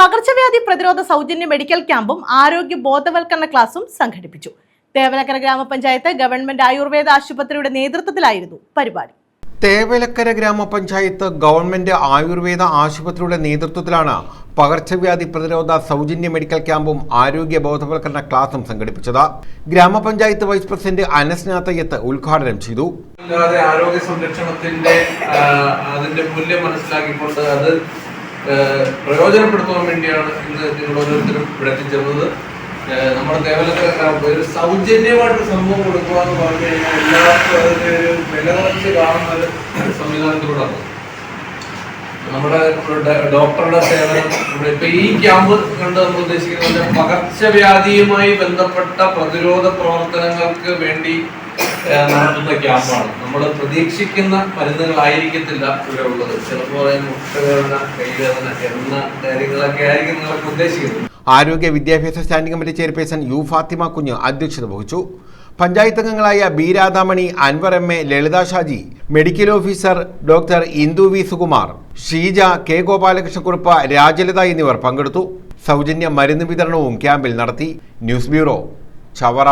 പകർച്ചവ്യാധി പ്രതിരോധ സൗജന്യ മെഡിക്കൽ ക്യാമ്പും ആരോഗ്യ ബോധവൽക്കരണ ക്ലാസും സംഘടിപ്പിച്ചു. തേവലക്കര ഗ്രാമപഞ്ചായത്ത് ഗവൺമെന്റ് ആയുർവേദ ആശുപത്രിയുടെ നേതൃത്വത്തിലായിരുന്നു പരിപാടി. തേവലക്കര ഗ്രാമപഞ്ചായത്ത് ഗവൺമെന്റ് ആയുർവേദ ആശുപത്രിയുടെ നേതൃത്വത്തിലാണ് പകർച്ചവ്യാധി പ്രതിരോധ സൗജന്യ മെഡിക്കൽ ക്യാമ്പും ആരോഗ്യ ബോധവൽക്കരണ ക്ലാസും സംഘടിപ്പിച്ചത്. ഗ്രാമപഞ്ചായത്ത് വൈസ് പ്രസിഡന്റ് അനസ്നാഥയത്ത് ഉദ്ഘാടനം ചെയ്തു. ആരോഗ്യ സംരക്ഷണത്തിന്റെ അതിന്റെ മൂല്യം മനസ്സിലാക്കിക്കൊണ്ട് അത് പ്രയോജനപ്പെടുത്താൻ വേണ്ടിയാണ് ഇന്ന് നിങ്ങൾ ഓരോരുത്തരും ഇവിടെ എത്തിച്ചേർന്നത്. നമ്മുടെ തേവലക്കര ഒരു സൗജന്യമായിട്ട് സംഭവം കൊടുക്കുക എന്ന് പറഞ്ഞു കഴിഞ്ഞാൽ എല്ലാവർക്കും അതിന്റെ ഒരു വില കുറച്ച് കാണുന്ന ഒരു സംവിധാനത്തിലൂടെയാണ് നമ്മുടെ ഡോക്ടറുടെ സേവനം. ഇവിടെ ഇപ്പൊ ഈ ക്യാമ്പ് കണ്ട് നമ്മൾ ഉദ്ദേശിക്കുന്നത് പകർച്ചവ്യാധിയുമായി ബന്ധപ്പെട്ട പ്രതിരോധ പ്രവർത്തനങ്ങൾക്ക് വേണ്ടി നടത്തുന്ന ക്യാമ്പാണ്. നമ്മൾ പ്രതീക്ഷിക്കുന്ന മരുന്നുകളായിരിക്കത്തില്ല ഇവിടെ ഉള്ളത്. ചിലപ്പോൾ മുട്ടവേദന, കൈവേദന എന്ന കാര്യങ്ങളൊക്കെ ആയിരിക്കും നിങ്ങളൊക്കെ ഉദ്ദേശിക്കുന്നത്. ആരോഗ്യ വിദ്യാഭ്യാസ standing committee chairperson U Fathima Kunju അധ്യക്ഷത വഹിച്ചു. പഞ്ചായത്ത് അംഗങ്ങളായ B Radhamani, Anwar M A, Lalitha Shaji, medical officer doctor Indu V Sukumar, Sheeja, K Gopalakrishnakurup, Rajalatha എന്നിവർ പങ്കെടുത്തു. സൗജന്യ മരുന്ന് വിതരണവും ക്യാമ്പിൽ നടത്തി. News bureau, Chavara.